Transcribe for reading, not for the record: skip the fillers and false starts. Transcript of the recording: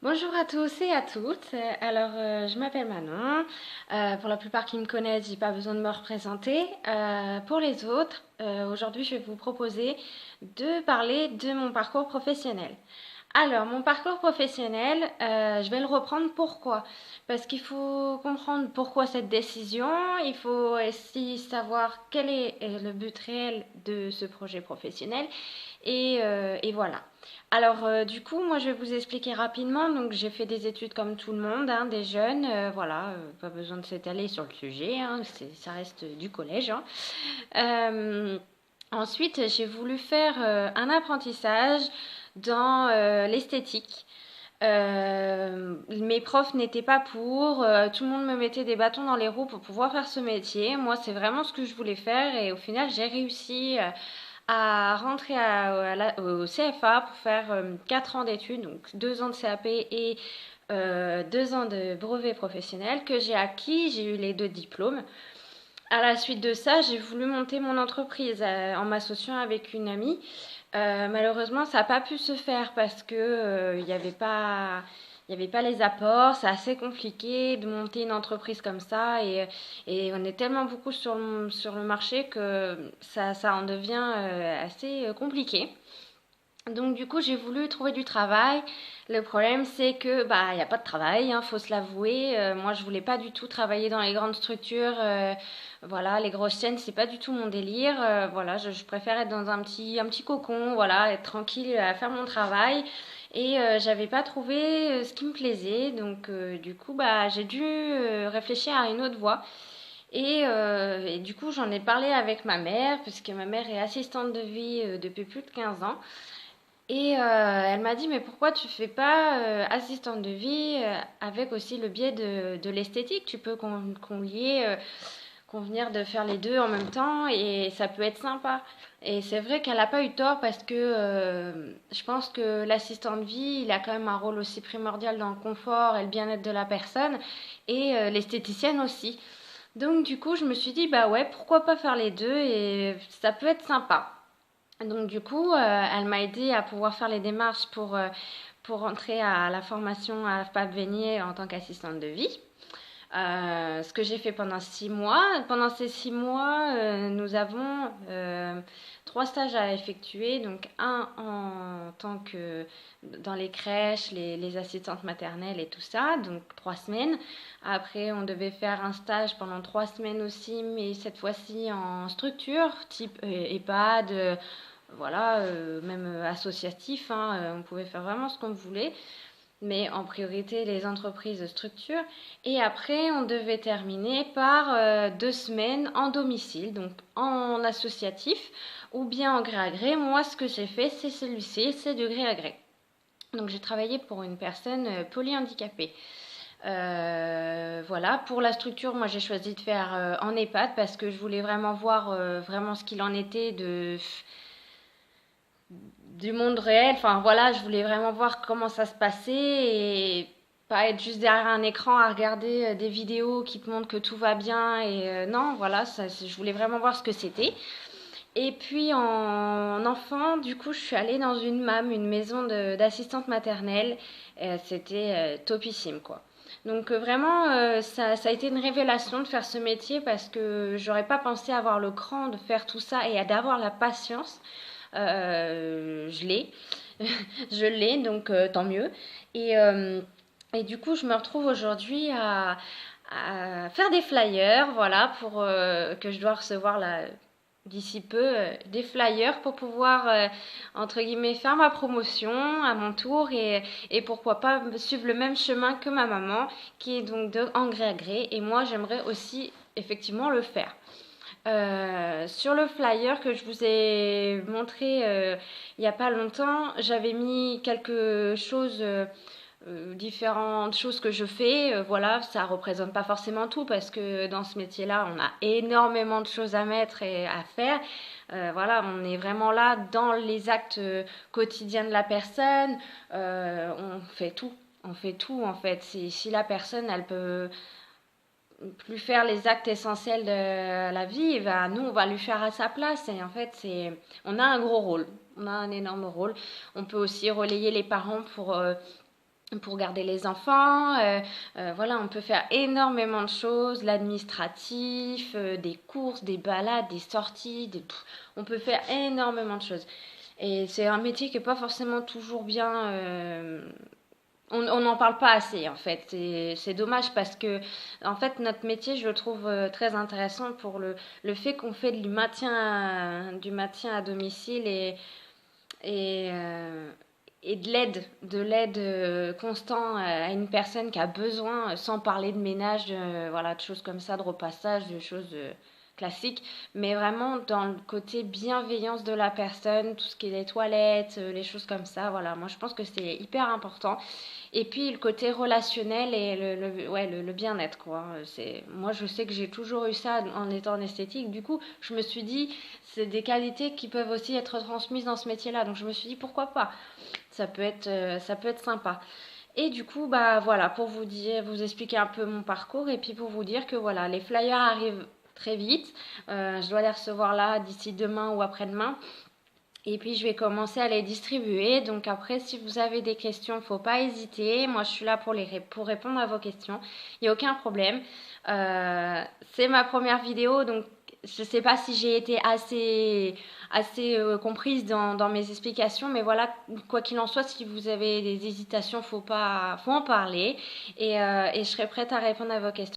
Bonjour à tous et à toutes. Je m'appelle Manon. Pour la plupart qui me connaissent, j'ai pas besoin de me représenter. Pour les autres, aujourd'hui, je vais vous proposer de parler de mon parcours professionnel. Alors, mon parcours professionnel, je vais le reprendre. Pourquoi? Parce qu'il faut comprendre pourquoi cette décision. Il faut aussi savoir quel est le but réel de ce projet professionnel. Et voilà. Du coup, moi, je vais vous expliquer rapidement. Donc, j'ai fait des études comme tout le monde, hein, des jeunes. Pas besoin de s'étaler sur le sujet, hein, ça reste du collège, hein. Euh, Ensuite, j'ai voulu faire un apprentissage dans l'esthétique. Mes profs n'étaient pas pour, tout le monde me mettait des bâtons dans les roues pour pouvoir faire ce métier. Moi, c'est vraiment ce que je voulais faire et au final, j'ai réussi à rentrer au CFA pour faire 4 ans d'études, donc 2 ans de CAP et 2 ans de brevet professionnel que j'ai acquis. J'ai eu les deux diplômes. À la suite de ça, j'ai voulu monter mon entreprise en m'associant avec une amie. Malheureusement, ça n'a pas pu se faire parce que il y avait pas les apports. C'est assez compliqué de monter une entreprise comme ça et on est tellement beaucoup sur le marché que ça en devient assez compliqué. Donc du coup, j'ai voulu trouver du travail. Le problème, c'est que bah il y a pas de travail, hein, faut se l'avouer. Moi, je voulais pas du tout travailler dans les grandes structures. Voilà, les grosses chaînes, c'est pas du tout mon délire. Voilà, je préfère être dans un petit cocon, voilà, être tranquille, à faire mon travail. J'avais pas trouvé ce qui me plaisait. Du coup, bah j'ai dû réfléchir à une autre voie. Et du coup, j'en ai parlé avec ma mère, puisque ma mère est assistante de vie depuis plus de 15 ans. Elle m'a dit, mais pourquoi tu fais pas assistante de vie avec aussi le biais de l'esthétique? Tu peux convenir de faire les deux en même temps et ça peut être sympa. Et c'est vrai qu'elle n'a pas eu tort parce que je pense que l'assistant de vie, il a quand même un rôle aussi primordial dans le confort et le bien-être de la personne et l'esthéticienne aussi. Donc du coup, je me suis dit, bah ouais, pourquoi pas faire les deux et ça peut être sympa. Donc du coup, elle m'a aidé à pouvoir faire les démarches pour entrer à la formation à FPAP Vénier en tant qu'assistante de vie. Ce que j'ai fait pendant 6 mois. Pendant ces 6 mois, nous avons 3 stages à effectuer. Donc un en tant que dans les crèches, les assistantes maternelles et tout ça. Donc 3 semaines. Après, on devait faire un stage pendant 3 semaines aussi, mais cette fois-ci en structure, type EHPAD, voilà, même associatif, hein, on pouvait faire vraiment ce qu'on voulait, mais en priorité les entreprises structurent. Et après, on devait terminer par 2 semaines en domicile, donc en associatif ou bien en gré à gré. Moi, ce que j'ai fait, c'est celui-ci, c'est de gré à gré. Donc j'ai travaillé pour une personne polyhandicapée. Voilà, pour la structure, moi j'ai choisi de faire en EHPAD parce que je voulais vraiment voir vraiment ce qu'il en était du monde réel. Enfin voilà, je voulais vraiment voir comment ça se passait et pas être juste derrière un écran à regarder des vidéos qui te montrent que tout va bien. Non, voilà, je voulais vraiment voir ce que c'était. Et puis en enfant, du coup, je suis allée dans une MAM, une maison d'assistante maternelle. C'était topissime, quoi. Donc vraiment, ça a été une révélation de faire ce métier parce que j'aurais pas pensé avoir le cran de faire tout ça et d'avoir la patience. Je l'ai, je l'ai, donc tant mieux. Et, euh, et du coup, je me retrouve aujourd'hui à faire des flyers, voilà, pour que je dois recevoir là d'ici peu des flyers pour pouvoir entre guillemets faire ma promotion à mon tour et pourquoi pas suivre le même chemin que ma maman qui est donc de en gré à gré et moi j'aimerais aussi effectivement le faire. Sur le flyer que je vous ai montré il n'y a pas longtemps, j'avais mis quelque chose, différentes choses que je fais. Voilà, ça représente pas forcément tout parce que dans ce métier-là, on a énormément de choses à mettre et à faire. Voilà, on est vraiment là dans les actes quotidiens de la personne. On fait tout. On fait tout en fait. Si la personne, elle peut plus faire les actes essentiels de la vie, bah, nous on va lui faire à sa place et en fait on a un gros rôle, on a un énorme rôle. On peut aussi relayer les parents pour pour garder les enfants. Voilà, on peut faire énormément de choses, l'administratif, des courses, des balades, des sorties, on peut faire énormément de choses. Et c'est un métier qui n'est pas forcément toujours bien. On n'en parle pas assez en fait. C'est dommage parce que en fait notre métier je le trouve très intéressant pour le fait qu'on fait du maintien à domicile et, euh, et de l'aide constant à une personne qui a besoin, sans parler de ménage, voilà, de choses comme ça, de repassage, de choses classiques, mais vraiment dans le côté bienveillance de la personne, tout ce qui est les toilettes, les choses comme ça, voilà, moi je pense que c'est hyper important. Et puis le côté relationnel et ouais, le bien-être, quoi. Moi, je sais que j'ai toujours eu ça en étant en esthétique. Du coup, je me suis dit, c'est des qualités qui peuvent aussi être transmises dans ce métier-là. Donc, je me suis dit, pourquoi pas? Ça peut être sympa. Et du coup, bah voilà, pour vous dire, vous expliquer un peu mon parcours et puis pour vous dire que voilà, les flyers arrivent très vite. Je dois les recevoir là d'ici demain ou après-demain. Et puis je vais commencer à les distribuer. Donc après, si vous avez des questions, faut pas hésiter. Moi, je suis là pour répondre à vos questions. Il n'y a aucun problème. C'est ma première vidéo, donc je sais pas si j'ai été assez comprise dans mes explications, mais voilà, quoi qu'il en soit, si vous avez des hésitations, faut en parler et je serai prête à répondre à vos questions.